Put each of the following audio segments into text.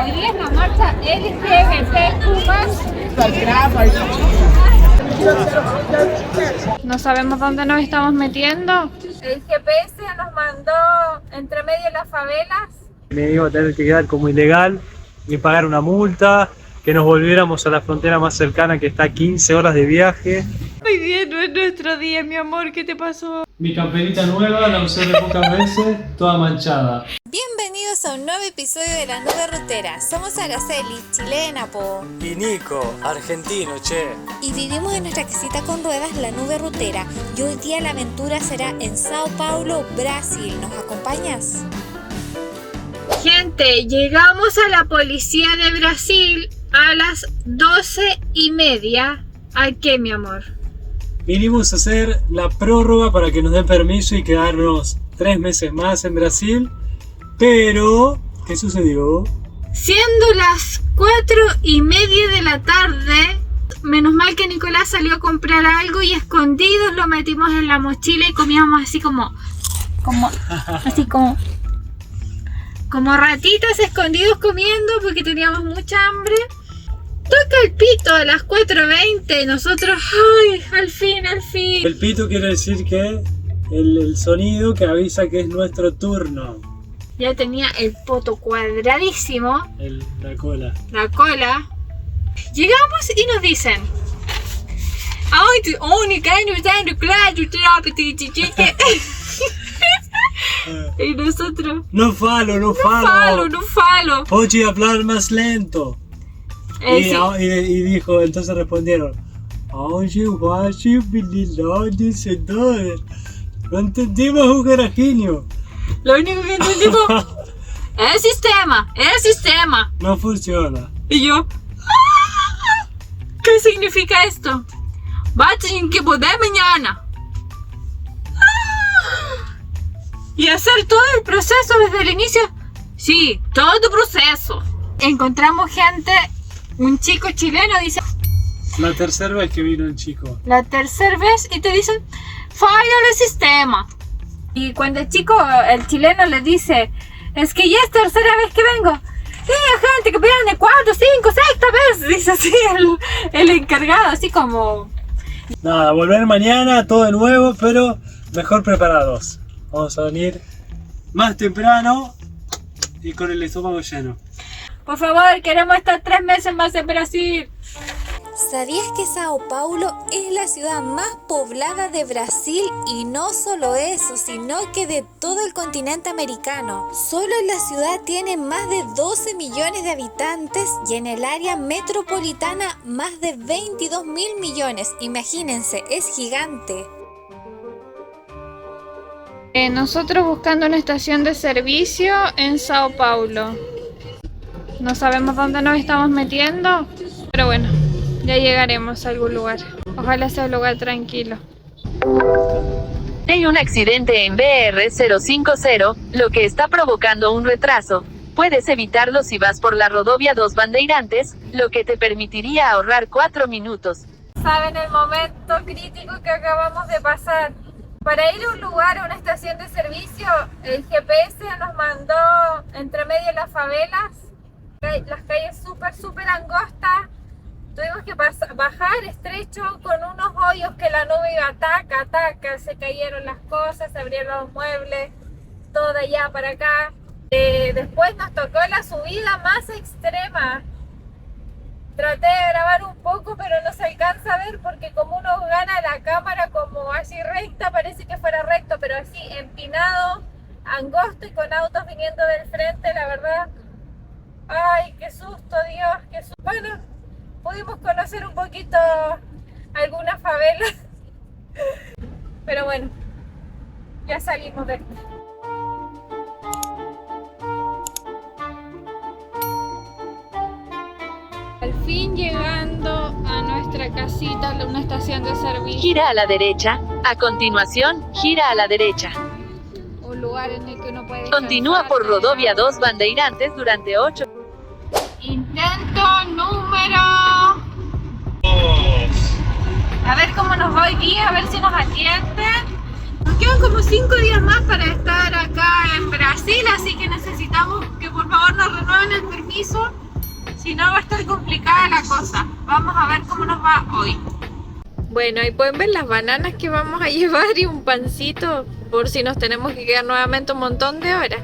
Hoy día es la marcha LGBTQ+. No sabemos dónde nos estamos metiendo. El GPS nos mandó entre medio de las favelas. Me iba a tener que quedar como ilegal y pagar una multa, que nos volviéramos a la frontera más cercana que está a 15 horas de viaje. Hoy día no es nuestro día, mi amor, ¿qué te pasó? Mi camperita nueva, la usé de pocas veces, toda manchada. Bienvenidos a un nuevo episodio de La Nube Rutera. Somos Araceli, chilena, po. Y Nico, argentino, che. Y vivimos en nuestra casita con ruedas, La Nube Rutera. Y hoy día la aventura será en Sao Paulo, Brasil. ¿Nos acompañas? Gente, llegamos a la policía de Brasil a las 12:30. ¿A qué, mi amor? Vinimos a hacer la prórroga para que nos den permiso y quedarnos 3 meses más en Brasil. Pero, ¿qué sucedió? Siendo las 4:30 de la tarde, menos mal que Nicolás salió a comprar algo y escondidos lo metimos en la mochila y comíamos así como ratitas escondidos comiendo porque teníamos mucha hambre. Toca el pito a las 4:20 y nosotros, ¡ay! Al fin. El pito quiere decir que el sonido que avisa que es nuestro turno. Ya tenía el poto cuadradísimo. La cola. La cola. Llegamos y nos dicen: ¡ay! Y nosotros, No falo. no falo. Oye, hablar más lento. Sí. Y dijo, entonces respondieron, oye, guachi, bililoni, senador. No entendimos un carajillo. Lo único que entendimos es sistema. No funciona. Y yo, ¿qué significa esto? Vayan que poder mañana. Y hacer todo el proceso desde el inicio. Sí, todo el proceso. Encontramos gente, un chico chileno dice, La tercera vez que vino un chico. la tercera vez, y te dicen, falla el sistema. Y cuando el chileno le dice, es que ya es tercera vez que vengo. Sí, gente que viene 4, 5, 6 vez, dice así el encargado, así como... Nada, volver mañana, todo de nuevo, pero mejor preparados. Vamos a venir más temprano y con el estómago lleno. Por favor, queremos estar 3 meses más en Brasil. ¿Sabías que Sao Paulo es la ciudad más poblada de Brasil? Y no solo eso, sino que de todo el continente americano. Solo en la ciudad tiene más de 12 millones de habitantes y en el área metropolitana más de 22.000 millones. Imagínense, es gigante. Nosotros buscando una estación de servicio en Sao Paulo. No sabemos dónde nos estamos metiendo, pero bueno, ya llegaremos a algún lugar. Ojalá sea un lugar tranquilo. Hay un accidente en BR-050, lo que está provocando un retraso. Puedes evitarlo si vas por la rodovia Dos Bandeirantes, lo que te permitiría ahorrar 4 minutos. Saben el momento crítico que acabamos de pasar. Para ir a un lugar, a una estación de servicio, el GPS nos mandó entre medio de las favelas, las calles súper angostas. Tuvimos que bajar estrecho con unos hoyos que la nube iba taca, se cayeron las cosas, se abrieron los muebles, todo de allá para acá. Después nos tocó la subida más extrema. Traté de grabar un poco, pero no se alcanza a ver porque como uno gana la cámara como así recta, parece que fuera recto, pero así empinado, angosto y con autos viniendo del frente, la verdad. Ay, qué susto, Dios, qué susto. Bueno, pudimos conocer un poquito algunas favelas, pero bueno, ya salimos de esto. Al fin llegando a nuestra casita, a una estación de servicio. Gira a la derecha, a continuación, gira a la derecha. Un lugar en el que uno puede Continúa por rodovia Dos Bandeirantes durante 8. Intento número 2. A ver cómo nos va hoy día, a ver si nos atienden. Nos quedan como 5 días más para estar acá en Brasil, así que necesitamos que por favor nos renueven el permiso. Si no va a estar complicada la cosa. Vamos a ver cómo nos va hoy. Bueno, ahí pueden ver las bananas que vamos a llevar y un pancito por si nos tenemos que quedar nuevamente un montón de horas.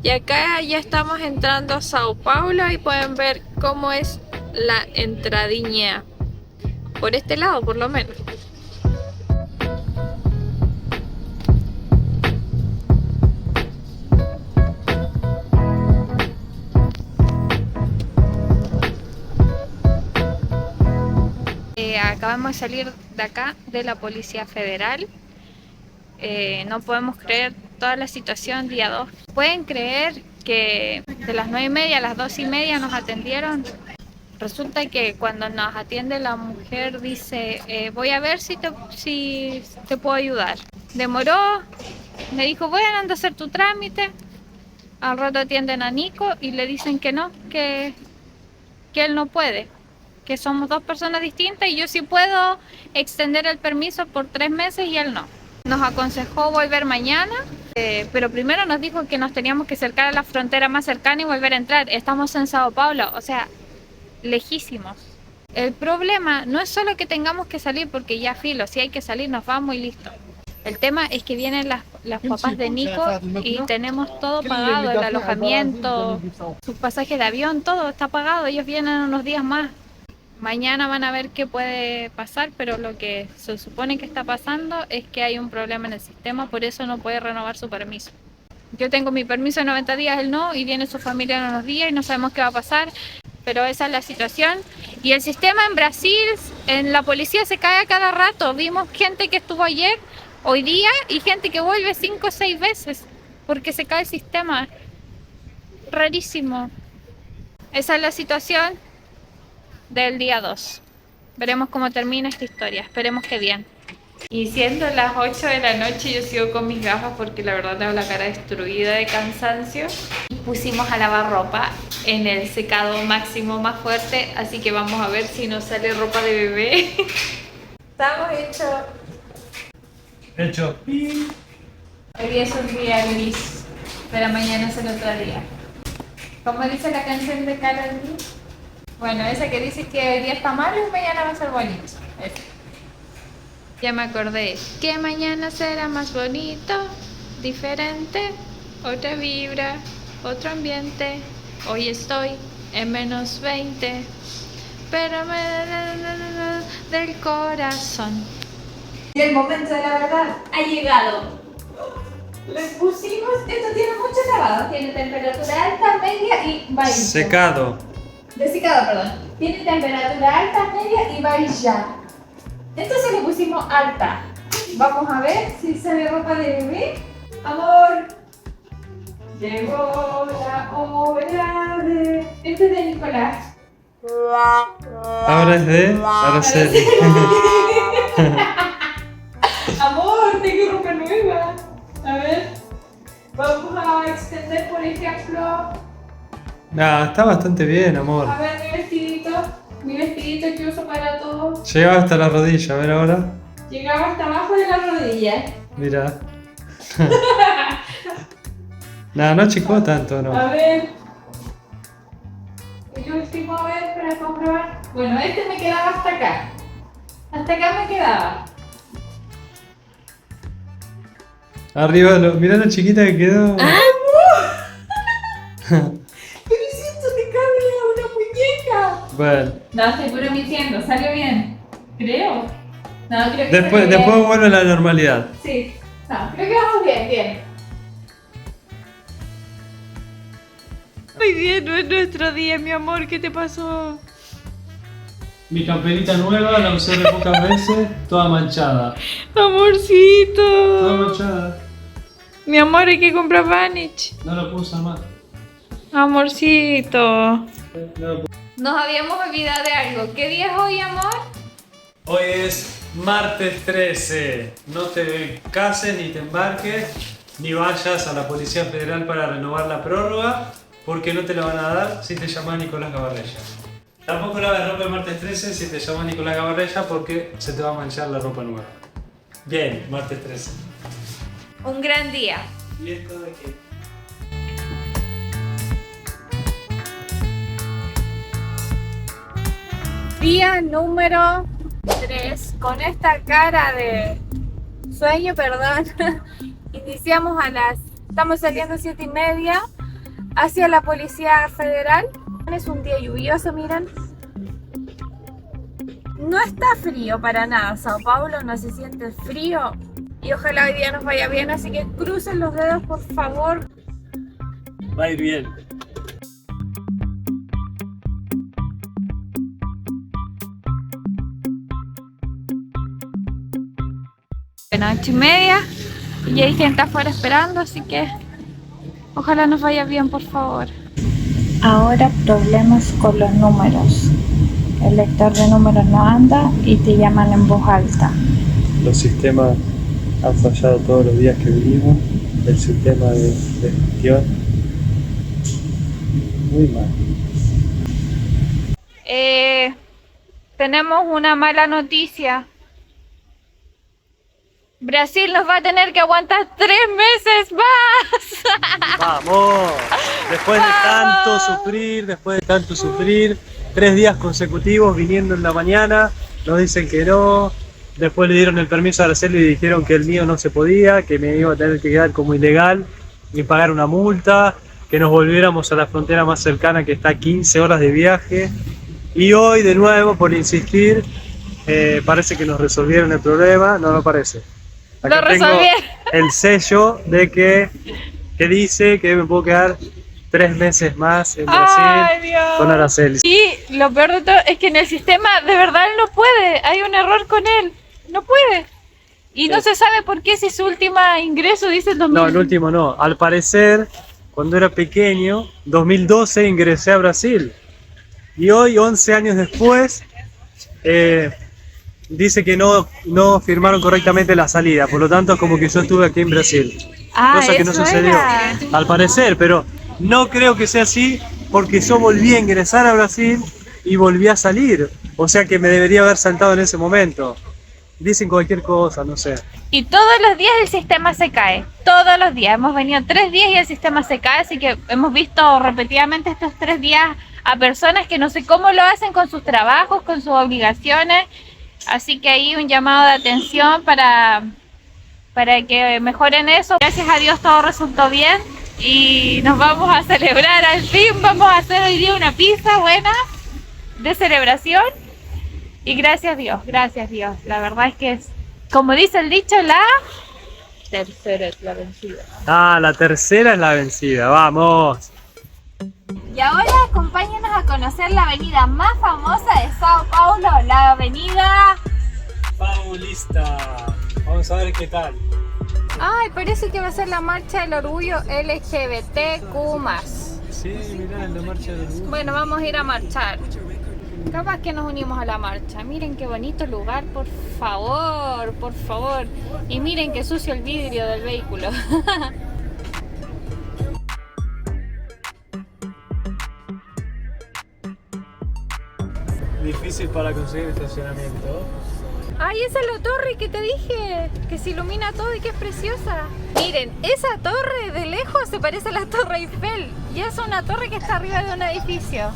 Y acá ya estamos entrando a Sao Paulo y pueden ver cómo es la entradiña. Por este lado, por lo menos. Acabamos de salir de acá, de la Policía Federal. No podemos creer toda la situación día 2. ¿Pueden creer que de las 9:30 a las 2:30 nos atendieron? Resulta que cuando nos atiende la mujer dice, voy a ver si te puedo ayudar. Demoró, me dijo, bueno, anda a hacer tu trámite. Al rato atienden a Nico y le dicen que no, que él no puede. Que somos dos personas distintas y yo sí puedo extender el permiso por 3 meses y él no. Nos aconsejó volver mañana, pero primero nos dijo que nos teníamos que acercar a la frontera más cercana y volver a entrar. Estamos en Sao Paulo, o sea, lejísimos. El problema no es solo que tengamos que salir porque ya filo, si hay que salir nos vamos y listo. El tema es que vienen las papás de Nico y tenemos todo pagado, el alojamiento, sus pasajes de avión, todo está pagado, ellos vienen unos días más. Mañana van a ver qué puede pasar, pero lo que se supone que está pasando es que hay un problema en el sistema, por eso no puede renovar su permiso. Yo tengo mi permiso de 90 días, él no, y viene su familia en unos días y no sabemos qué va a pasar, pero esa es la situación. Y el sistema en Brasil, en la policía se cae a cada rato. Vimos gente que estuvo ayer, hoy día, y gente que vuelve 5 o 6 veces, porque se cae el sistema. Rarísimo. Esa es la situación del día 2. Veremos cómo termina esta historia, esperemos que bien. Y siendo las 8 de la noche yo sigo con mis gafas porque la verdad tengo la cara destruida de cansancio. Pusimos a lavar ropa en el secado máximo más fuerte, así que vamos a ver si nos sale ropa de bebé. Estamos Hecho. Hoy día es un día gris, pero mañana es el otro día. ¿Cómo dice la canción de Karol G? Bueno, esa que dice que hoy día está malo y mañana va a ser bonito. Eso. Ya me acordé. Que mañana será más bonito, diferente, otra vibra, otro ambiente. Hoy estoy en menos 20, pero me del corazón. Y el momento de la verdad ha llegado. Le pusimos, esto tiene mucho lavado, tiene temperatura alta, media y varilla. Secado. Desecado, perdón. Tiene temperatura alta, media y varilla. Entonces le pusimos alta. Vamos a ver si sale ropa de bebé. Amor, llegó la hora de... Este es de Nicolás. Ahora es de Araceli. Amor, tengo ropa nueva. A ver, vamos a extender, por ejemplo... Nah, está bastante bien, amor. A ver, mi vestidito que uso para todo. Llegaba hasta la rodilla, a ver ahora. Llegaba hasta abajo de la rodilla. Mira. Nah, no achicó tanto, no. A ver. El último, a ver, para comprobar. Bueno, este me quedaba hasta acá. Hasta acá me quedaba. Arriba, mirá lo chiquita que quedó. ¡Ah, no! Pero si esto te cabe a una muñeca. Bueno. No, estoy puro mintiendo, salió bien. Creo. No, creo que Después salió bien. vuelve a la normalidad. Sí. No, creo que vamos bien, bien. Hoy día no es nuestro día, mi amor, ¿qué te pasó? Mi camperita nueva, la usé de pocas veces, toda manchada. Amorcito. Toda manchada. Mi amor, hay que comprar Vanish. No lo puedo usar más. Amorcito. No lo puedo. Nos habíamos olvidado de algo. ¿Qué día es hoy, amor? Hoy es martes 13. No te cases, ni te embarques, ni vayas a la Policía Federal para renovar la prórroga, porque no te la van a dar si te llamas Nicolás Gabarrella. Tampoco laves ropa el martes 13 si te llamas Nicolás Gabarrella, porque se te va a manchar la ropa nueva. Bien, martes 13. Un gran día. ¿Y esto de qué? Día número 3. Con esta cara de sueño, perdón. Iniciamos estamos saliendo 7:30 hacia la Policía Federal. Es un día lluvioso, miren. No está frío para nada. Sao Paulo no se siente frío. Y ojalá hoy día nos vaya bien, así que crucen los dedos, por favor. Va a ir bien. Bueno, 8:30 y hay gente afuera esperando, así que ojalá nos vaya bien, por favor. Ahora problemas con los números. El lector de números no anda y te llaman en voz alta. Los sistemas han fallado todos los días que vinimos. El sistema de gestión. Muy mal. Tenemos una mala noticia. Brasil nos va a tener que aguantar 3 meses más. ¡Vamos! Después de tanto sufrir, 3 días consecutivos viniendo en la mañana, nos dicen que no. Después le dieron el permiso a Araceli y dijeron que el mío no se podía, que me iba a tener que quedar como ilegal y pagar una multa, que nos volviéramos a la frontera más cercana que está a 15 horas de viaje. Y hoy de nuevo, por insistir, parece que nos resolvieron el problema. No parece. Acá Lo tengo resolvieron. el sello de que dice que me puedo quedar 3 meses más en Brasil. Ay, Dios. Con Araceli. Y lo peor de todo es que en el sistema de verdad él no puede. Hay un error con él. No puede. Y no se sabe por qué, si su último ingreso dice el 2000. No, el último no. Al parecer, cuando era pequeño, 2012 ingresé a Brasil. Y hoy, 11 años después, dice que no firmaron correctamente la salida. Por lo tanto, es como que yo estuve aquí en Brasil. Cosa que no eso sucedió. era. Al parecer, pero no creo que sea así porque yo volví a ingresar a Brasil y volví a salir. O sea que me debería haber saltado en ese momento. Dicen cualquier cosa, no sé. Y todos los días el sistema se cae. Todos los días. Hemos venido 3 días y el sistema se cae. Así que hemos visto repetidamente estos 3 días a personas que no sé cómo lo hacen con sus trabajos, con sus obligaciones. Así que ahí un llamado de atención para que mejoren eso. Gracias a Dios todo resultó bien y nos vamos a celebrar al fin. Vamos a hacer hoy día una pizza buena de celebración. Y gracias Dios. La verdad es que es, como dice el dicho, la tercera es la vencida. Ah, la tercera es la vencida, vamos. Y ahora acompáñenos a conocer la avenida más famosa de Sao Paulo, la avenida... Paulista. Vamos a ver qué tal. Ay, parece que va a ser la marcha del orgullo LGBTQ+. Sí, mirá, la marcha del orgullo. Bueno, vamos a ir a marchar. Capaz que nos unimos a la marcha. Miren qué bonito lugar, por favor. Y miren qué sucio el vidrio del vehículo. Difícil para conseguir estacionamiento. Ay, esa es la torre que te dije, que se ilumina todo y que es preciosa. Miren, esa torre de lejos se parece a la Torre Eiffel y es una torre que está arriba de un edificio.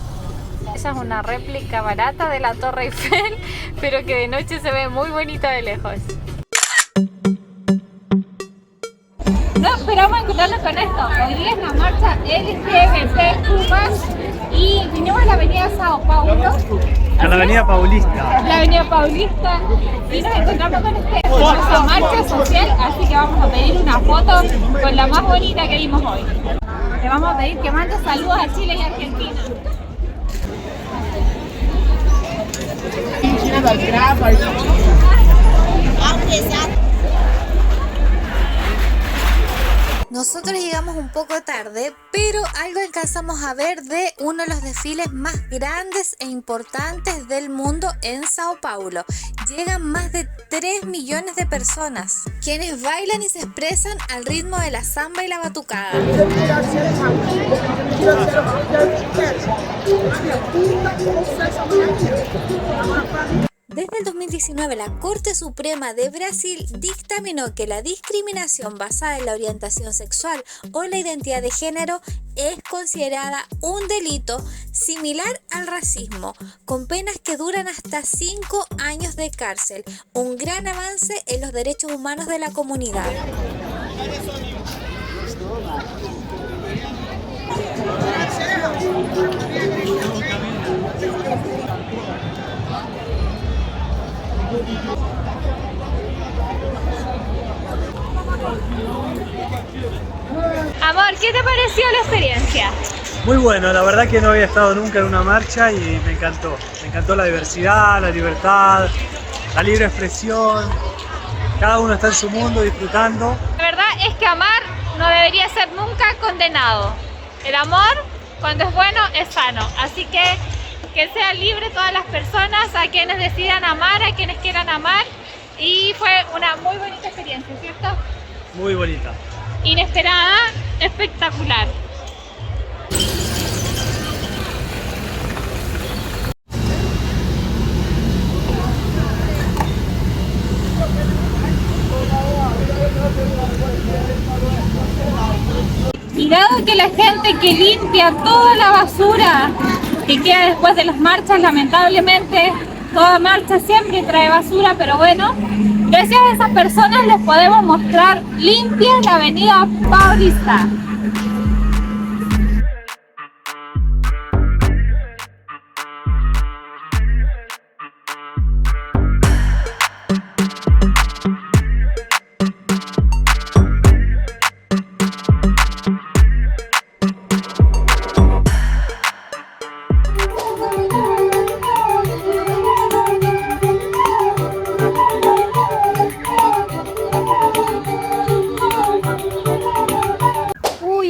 Esa es una réplica barata de la Torre Eiffel, pero que de noche se ve muy bonita de lejos. No esperamos encontrarnos con esto. Hoy día es la marcha LGBTQ+, y vinimos a la avenida Sao Paulo. A la avenida Paulista. La avenida Paulista, y nos encontramos con esta marcha social, así que vamos a pedir una foto con la más bonita que vimos hoy. Le vamos a pedir que mande saludos a Chile y Argentina. Nosotros llegamos un poco tarde, pero algo alcanzamos a ver de uno de los desfiles más grandes e importantes del mundo en Sao Paulo. Llegan más de 3 millones de personas, quienes bailan y se expresan al ritmo de la samba y la batucada. Desde el 2019, la Corte Suprema de Brasil dictaminó que la discriminación basada en la orientación sexual o la identidad de género es considerada un delito similar al racismo, con penas que duran hasta 5 años de cárcel, un gran avance en los derechos humanos de la comunidad. Amor, ¿qué te pareció la experiencia? Muy bueno, la verdad que no había estado nunca en una marcha y me encantó. Me encantó la diversidad, la libertad, la libre expresión. Cada uno está en su mundo disfrutando. La verdad es que amar no debería ser nunca condenado. El amor, cuando es bueno, es sano. Así que sean libres todas las personas, a quienes decidan amar, a quienes quieran amar. Y fue una muy bonita experiencia, ¿cierto? Muy bonita. Inesperada, espectacular. Cuidado que la gente que limpia toda la basura que queda después de las marchas, lamentablemente, toda marcha siempre trae basura, pero bueno, gracias a esas personas les podemos mostrar limpia la avenida Paulista.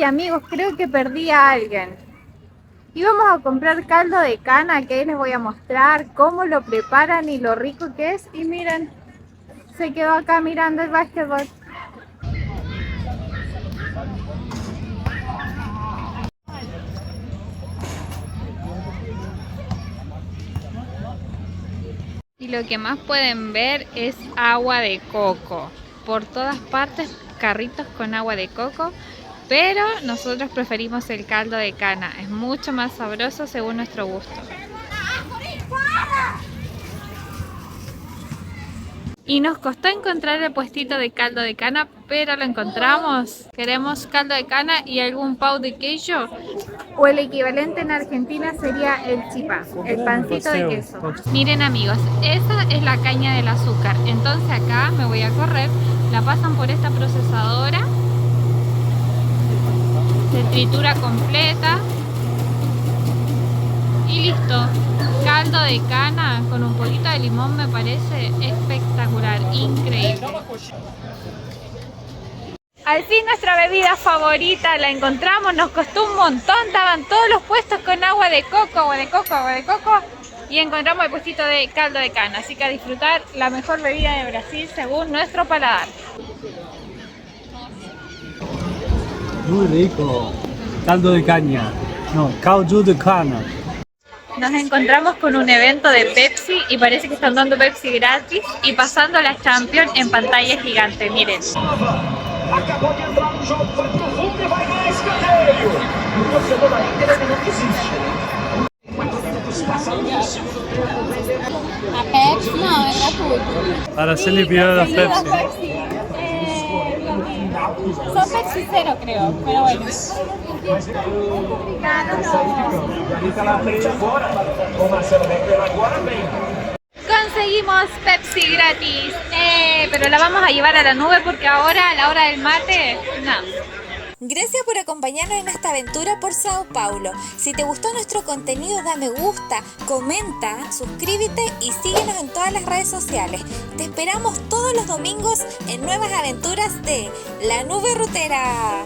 Amigos, creo que perdí a alguien. Íbamos a comprar caldo de cana, que ahí les voy a mostrar cómo lo preparan y lo rico que es. Y miren, se quedó acá mirando el básquetbol. Y lo que más pueden ver es agua de coco. Por todas partes, carritos con agua de coco. Pero nosotros preferimos el caldo de cana, es mucho más sabroso según nuestro gusto. Y nos costó encontrar el puestito de caldo de cana, pero lo encontramos. Queremos caldo de cana y algún pão de queijo, o el equivalente en Argentina sería el chipá, el pancito de queso. Miren amigos, esa es la caña del azúcar. Entonces acá me voy a correr, la pasan por esta procesadora. Se tritura completa y listo. Caldo de cana con un poquito de limón me parece espectacular, increíble. Al fin nuestra bebida favorita la encontramos, nos costó un montón, estaban todos los puestos con agua de coco, agua de coco, agua de coco, y encontramos el puestito de caldo de cana, así que a disfrutar la mejor bebida de Brasil según nuestro paladar. Muy rico. Caldo de caña. No, caldo de cana. Nos encontramos con un evento de Pepsi y parece que están dando Pepsi gratis y pasando la Champions en pantalla gigante, miren. Acabou de entrar no jogo, foi pro fundo e vai ganhar escanteio. O torcedor da Inter ainda não desiste. 8 minutos passaram do segundo tempo. A Pepsi não, é gratuito. Para ser limpiado la Pepsi. Son Pepsi cero creo, pero bueno. Está na frente agora. O Marcelo Becker agora vem. Conseguimos Pepsi gratis, pero la vamos a llevar a la nube porque ahora a la hora del mate, no. Gracias por acompañarnos en esta aventura por Sao Paulo. Si te gustó nuestro contenido, da me gusta, comenta, suscríbete y síguenos en todas las redes sociales. Te esperamos todos los domingos en nuevas aventuras de La Nube Rutera.